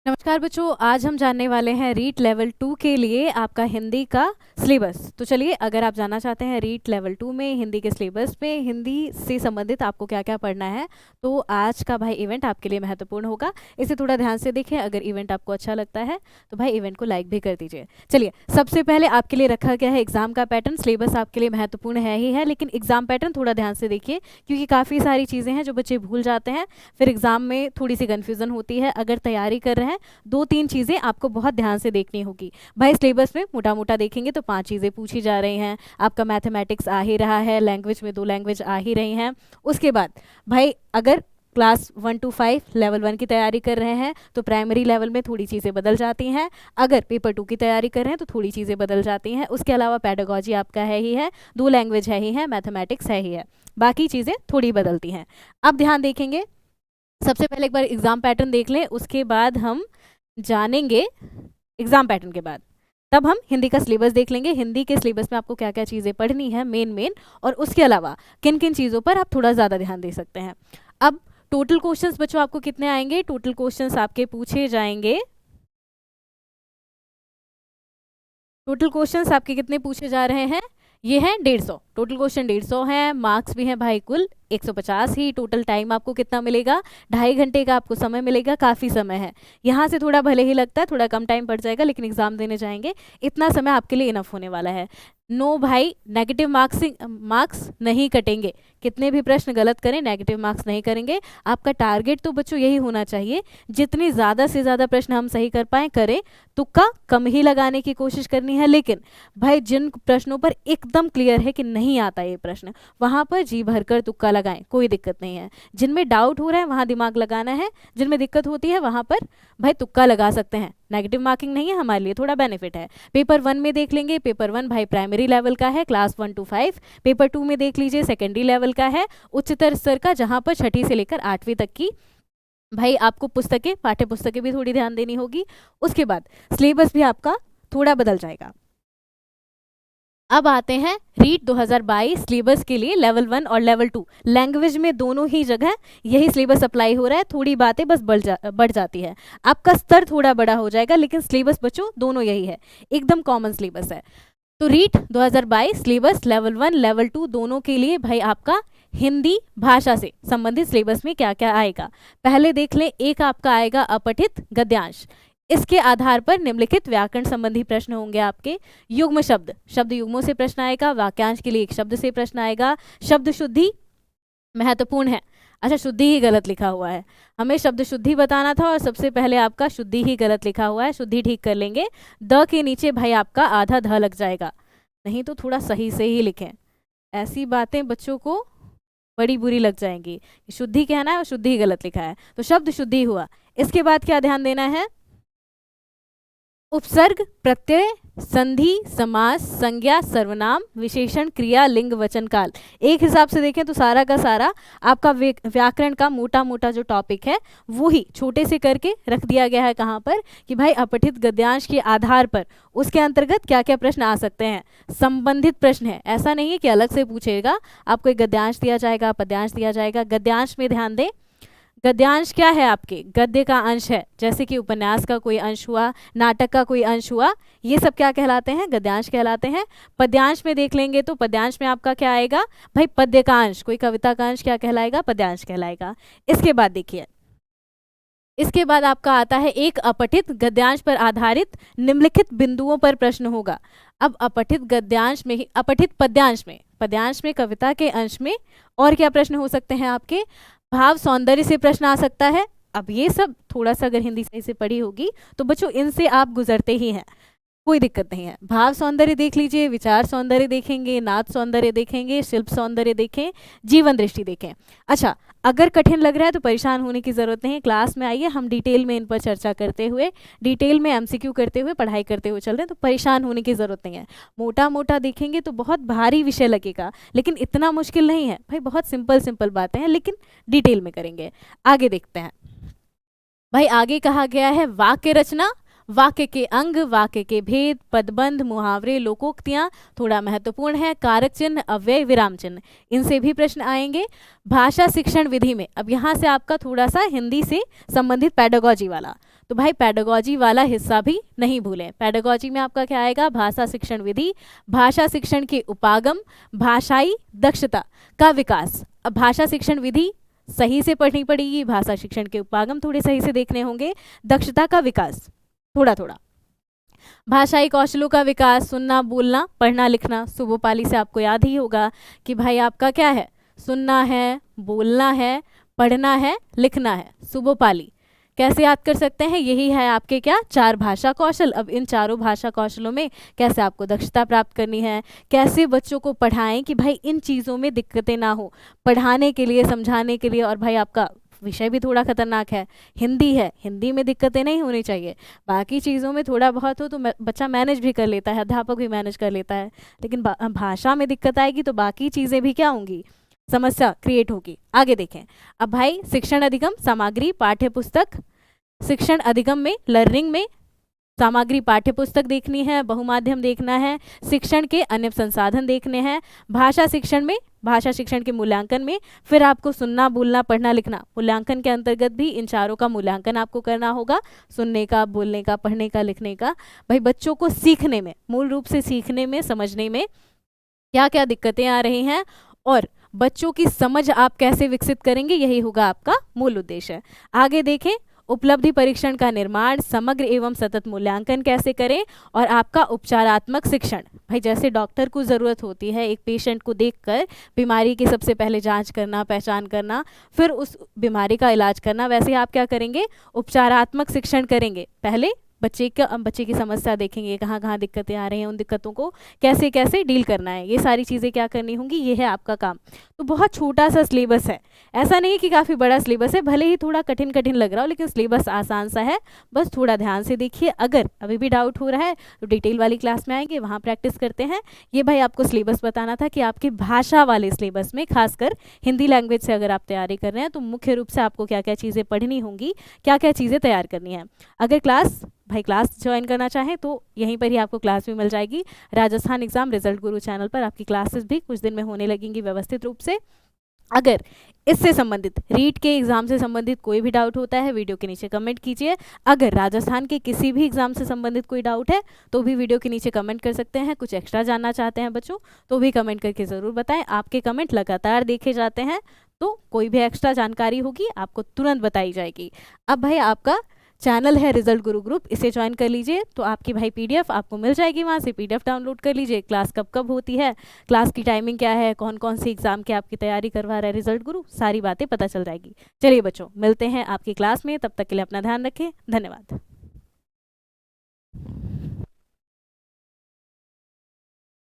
नमस्कार बच्चों, आज हम जानने वाले हैं रीट लेवल 2 के लिए आपका हिंदी का सिलेबस। तो चलिए, अगर आप जानना चाहते हैं रीट लेवल 2 में हिंदी के सिलेबस में हिंदी से संबंधित आपको क्या क्या पढ़ना है, तो आज का भाई इवेंट आपके लिए महत्वपूर्ण होगा। इसे थोड़ा ध्यान से देखें। अगर इवेंट आपको अच्छा लगता है तो भाई इवेंट को लाइक भी कर दीजिए। चलिए, सबसे पहले आपके लिए रखा गया है एग्जाम का पैटर्न। सिलेबस आपके लिए महत्वपूर्ण है ही है, लेकिन एग्जाम पैटर्न थोड़ा ध्यान से देखिए, क्योंकि काफ़ी सारी चीज़ें हैं जो बच्चे भूल जाते हैं, फिर एग्जाम में थोड़ी सी कन्फ्यूजन होती है। अगर तैयारी कर रहे हैं, 2-3 चीज़ें आपको बहुत ध्यान से देखनी होगी। भाई सिलेबस में मोटा मोटा देखेंगे तो 5 चीज़ें पूछी जा रही हैं। आपका मैथमेटिक्स आ ही रहा है, लैंग्वेज में 2 लैंग्वेज आ ही रही हैं। उसके बाद भाई अगर क्लास 1 to 5 लेवल 1 की तैयारी कर रहे हैं तो प्राइमरी लेवल में थोड़ी चीज़ें बदल जाती हैं। अगर पेपर 2 की तैयारी कर रहे हैं तो थोड़ी चीज़ें बदल जाती हैं। उसके अलावा पेडागोजी आपका है ही है, 2 लैंग्वेज है ही है, मैथमेटिक्स है ही है, बाकी चीज़ें थोड़ी बदलती हैं। अब ध्यान देखेंगे, सबसे पहले एक बार एग्जाम पैटर्न देख लें, उसके बाद हम जानेंगे एग्जाम पैटर्न के बाद तब हम हिंदी का सिलेबस देख लेंगे। हिंदी के सिलेबस में आपको क्या क्या चीज़ें पढ़नी है मेन, और उसके अलावा किन किन चीज़ों पर आप थोड़ा ज़्यादा ध्यान दे सकते हैं। अब टोटल क्वेश्चंस बच्चों आपको कितने आएंगे? टोटल क्वेश्चंस आपके पूछे जाएंगे, टोटल क्वेश्चंस आपके कितने पूछे जा रहे हैं? ये हैं 150। टोटल क्वेश्चन 150 हैं, मार्क्स भी हैं भाई कुल 150 ही। टोटल टाइम आपको कितना मिलेगा? 2.5 घंटे का आपको समय मिलेगा। काफ़ी समय है। यहाँ से थोड़ा भले ही लगता है थोड़ा कम टाइम पड़ जाएगा, लेकिन एग्जाम देने जाएंगे इतना समय आपके लिए इनफ होने वाला है। नो भाई, नेगेटिव मार्क्स नहीं कटेंगे। कितने भी प्रश्न गलत करें, नेगेटिव मार्क्स नहीं करेंगे। आपका टारगेट तो बच्चों यही होना चाहिए, जितने ज़्यादा से ज़्यादा प्रश्न हम सही कर पाएँ करें। तुक्का कम ही लगाने की कोशिश करनी है, लेकिन भाई जिन प्रश्नों पर एकदम क्लियर है कि नहीं आता ये प्रश्न, वहाँ पर जी भरकर तुक्का लगाएं, कोई दिक्कत नहीं है। जिनमें डाउट हो रहा है वहाँ दिमाग लगाना है, जिनमें दिक्कत होती है वहाँ पर भाई तुक्का लगा सकते हैं। नेगेटिव मार्किंग नहीं है, हमारे लिए थोड़ा बेनिफिट है। पेपर 1 में देख लेंगे, पेपर 1 भाई प्राइमरी लेवल का है, क्लास 1 to 5। पेपर 2 में देख लीजिए, सेकेंडरी लेवल का है, उच्चतर स्तर का, जहाँ पर 6ठी से लेकर 8वीं तक की भाई आपको पुस्तकें, पाठ्य पुस्तकें भी थोड़ी ध्यान देनी होगी। उसके बाद सिलेबस भी आपका थोड़ा बदल जाएगा। अब आते हैं रीट 2022 सिलेबस के लिए लेवल 1 और लेवल 2। लैंग्वेज में दोनों ही जगह यही सिलेबस अप्लाई हो रहा है, थोड़ी बातें बस बढ़ जाती है। आपका स्तर थोड़ा बड़ा हो जाएगा, लेकिन सिलेबस बच्चों दोनों यही है, एकदम कॉमन सिलेबस है। तो रीट 2022 सिलेबस लेवल 1 लेवल 2 दोनों के लिए भाई आपका हिंदी भाषा से संबंधित सिलेबस में क्या क्या आएगा पहले देख लें। एक आपका आएगा अपठित गद्यांश। इसके आधार पर निम्नलिखित व्याकरण संबंधी प्रश्न होंगे आपके। युग्म शब्द युग्मों से प्रश्न आएगा। वाक्यांश के लिए एक शब्द से प्रश्न आएगा। शब्द शुद्धि महत्वपूर्ण है। अच्छा, शुद्धि ही गलत लिखा हुआ है, हमें शब्द शुद्धि बताना था और सबसे पहले आपका शुद्धि ही गलत लिखा हुआ है। शुद्धि ठीक कर लेंगे। द के नीचे भाई आपका आधा ध लग जाएगा, नहीं तो थोड़ा सही से ही लिखें। ऐसी बातें बच्चों को बड़ी बुरी लग जाएंगी। शुद्धि कहना है और शुद्धि गलत लिखा है, तो शब्द शुद्धि हुआ। इसके बाद क्या ध्यान देना है? उपसर्ग, प्रत्यय, संधि, समास, संज्ञा, सर्वनाम, विशेषण, क्रिया, लिंग, वचन, काल। एक हिसाब से देखें तो सारा का सारा आपका व्याकरण का मोटा मोटा जो टॉपिक है वो ही छोटे से करके रख दिया गया है। कहाँ पर कि भाई अपठित गद्यांश के आधार पर उसके अंतर्गत क्या क्या प्रश्न आ सकते हैं, संबंधित प्रश्न है। ऐसा नहीं है कि अलग से पूछेगा, आपको एक गद्यांश दिया जाएगा, पद्यांश दिया जाएगा। गद्यांश में ध्यान दें, गद्यांश क्या है? आपके गद्य का अंश है, जैसे कि उपन्यास का कोई अंश हुआ, नाटक का कोई अंश हुआ, ये सब क्या कहलाते हैं? गद्यांश कहलाते हैं। पद्यांश में देख लेंगे तो पद्यांश में आपका क्या आएगा? भाई पद्य का अंश, कोई कविता का अंश क्या कहलाएगा? पद्यांश कहलाएगा। इसके बाद देखिए, इसके बाद आपका आता है एक अपठित गद्यांश पर आधारित निम्नलिखित बिंदुओं पर प्रश्न होगा। अब अपठित गद्यांश में ही, अपठित पद्यांश में कविता के अंश में और क्या प्रश्न हो सकते हैं आपके? भाव सौंदर्य से प्रश्न आ सकता है। अब ये सब थोड़ा सा अगर हिंदी सही से पढ़ी होगी तो बच्चों इनसे आप गुजरते ही हैं, कोई दिक्कत नहीं है। भाव सौंदर्य देख लीजिए, विचार सौंदर्य देखेंगे, नाद सौंदर्य देखेंगे, शिल्प सौंदर्य देखें, जीवन दृष्टि देखें। अच्छा, अगर कठिन लग रहा है तो परेशान होने की ज़रूरत नहीं है। क्लास में आइए, हम डिटेल में इन पर चर्चा करते हुए, डिटेल में एमसीक्यू करते हुए, पढ़ाई करते हुए चल रहे हैं, तो परेशान होने की ज़रूरत नहीं है। मोटा मोटा देखेंगे तो बहुत भारी विषय लगेगा, लेकिन इतना मुश्किल नहीं है भाई, बहुत सिंपल बातें हैं, लेकिन डिटेल में करेंगे। आगे देखते हैं भाई, आगे कहा गया है वाक्य रचना, वाक्य के अंग, वाक्य के भेद, पदबंध, मुहावरे, लोकोक्तियां थोड़ा महत्वपूर्ण है। कारक चिन्ह, अव्यय, विराम चिन्ह, इनसे भी प्रश्न आएंगे। भाषा शिक्षण विधि में अब यहाँ से आपका थोड़ा सा हिंदी से संबंधित पेडागोजी वाला, तो भाई पेडागोजी वाला हिस्सा भी नहीं भूलें। पेडागोजी में आपका क्या आएगा, भाषा शिक्षण विधि, भाषा शिक्षण के उपागम, भाषाई दक्षता का विकास। अब भाषा शिक्षण विधि सही से पढ़नी पड़ेगी, भाषा शिक्षण के उपागम थोड़े सही से देखने होंगे, दक्षता का विकास थोड़ा थोड़ा, भाषाई कौशलों का विकास, सुनना बोलना पढ़ना लिखना। सुबोपाली से आपको याद ही होगा कि भाई आपका क्या है, सुनना है, बोलना है, पढ़ना है, लिखना है। सुबोपाली कैसे याद कर सकते हैं, यही है आपके क्या, 4 भाषा कौशल। अब इन चारों भाषा कौशलों में कैसे आपको दक्षता प्राप्त करनी है, कैसे बच्चों को पढ़ाएं कि भाई इन चीज़ों में दिक्कतें ना हो, पढ़ाने के लिए, समझाने के लिए। और भाई आपका विषय भी थोड़ा खतरनाक है, हिंदी है, हिंदी में दिक्कतें नहीं होनी चाहिए। बाकी चीज़ों में थोड़ा बहुत हो तो बच्चा मैनेज भी कर लेता है, अध्यापक भी मैनेज कर लेता है, लेकिन भाषा में दिक्कत आएगी तो बाकी चीज़ें भी क्या होंगी, समस्या क्रिएट होगी। आगे देखें। अब भाई शिक्षण अधिगम सामग्री पाठ्य पुस्तक, शिक्षण अधिगम में लर्निंग में सामग्री पाठ्य पुस्तक देखनी है, बहुमाध्यम देखना है, शिक्षण के अन्य संसाधन देखने हैं, भाषा शिक्षण में भाषा शिक्षण के मूल्यांकन में फिर आपको सुनना बोलना पढ़ना लिखना, मूल्यांकन के अंतर्गत भी इन चारों का मूल्यांकन आपको करना होगा, सुनने का, बोलने का, पढ़ने का, लिखने का। भाई बच्चों को सीखने में, मूल रूप से सीखने में, समझने में क्या क्या दिक्कतें आ रही हैं और बच्चों की समझ आप कैसे विकसित करेंगे, यही होगा आपका मूल उद्देश्य। आगे देखें, उपलब्धि परीक्षण का निर्माण, समग्र एवं सतत मूल्यांकन कैसे करें, और आपका उपचारात्मक शिक्षण। भाई जैसे डॉक्टर को ज़रूरत होती है एक पेशेंट को देखकर बीमारी की सबसे पहले जांच करना, पहचान करना, फिर उस बीमारी का इलाज करना, वैसे आप क्या करेंगे, उपचारात्मक शिक्षण करेंगे। पहले बच्चे की समस्या देखेंगे, कहाँ कहाँ दिक्कतें आ रही हैं, उन दिक्कतों को कैसे कैसे डील करना है, ये सारी चीज़ें क्या करनी होंगी, ये है आपका काम। तो बहुत छोटा सा सिलेबस है, ऐसा नहीं कि काफ़ी बड़ा सिलेबस है, भले ही थोड़ा कठिन कठिन लग रहा हो लेकिन सिलेबस आसान सा है, बस थोड़ा ध्यान से देखिए। अगर अभी भी डाउट हो रहा है तो डिटेल वाली क्लास में आएंगे, वहाँ प्रैक्टिस करते हैं। ये भाई आपको सिलेबस बताना था कि आपकी भाषा वाले सिलेबस में, खासकर हिंदी लैंग्वेज से अगर आप तैयारी कर रहे हैं तो मुख्य रूप से आपको क्या क्या चीज़ें पढ़नी होंगी, क्या क्या चीज़ें तैयार करनी है। अगर क्लास ज्वाइन करना चाहें तो यहीं पर ही आपको क्लास भी मिल जाएगी। राजस्थान एग्जाम रिजल्ट गुरु चैनल पर आपकी क्लासेस भी कुछ दिन में होने लगेंगी व्यवस्थित रूप से। अगर इससे संबंधित, रीट के एग्जाम से संबंधित कोई भी डाउट होता है वीडियो के नीचे कमेंट कीजिए। अगर राजस्थान के किसी भी एग्जाम से संबंधित कोई डाउट है तो भी वीडियो के नीचे कमेंट कर सकते हैं। कुछ एक्स्ट्रा जानना चाहते हैं बच्चों तो भी कमेंट करके ज़रूर बताएं। आपके कमेंट लगातार देखे जाते हैं, तो कोई भी एक्स्ट्रा जानकारी होगी आपको तुरंत बताई जाएगी। अब भाई आपका चैनल है रिजल्ट गुरु ग्रुप, इसे ज्वाइन कर लीजिए तो आपकी भाई पीडीएफ आपको मिल जाएगी, वहाँ से पीडीएफ डाउनलोड कर लीजिए। क्लास कब कब होती है, क्लास की टाइमिंग क्या है, कौन कौन सी एग्जाम की आपकी तैयारी करवा रहा है रिजल्ट गुरु, सारी बातें पता चल जाएगी। चलिए बच्चों, मिलते हैं आपकी क्लास में, तब तक के लिए अपना ध्यान रखें। धन्यवाद।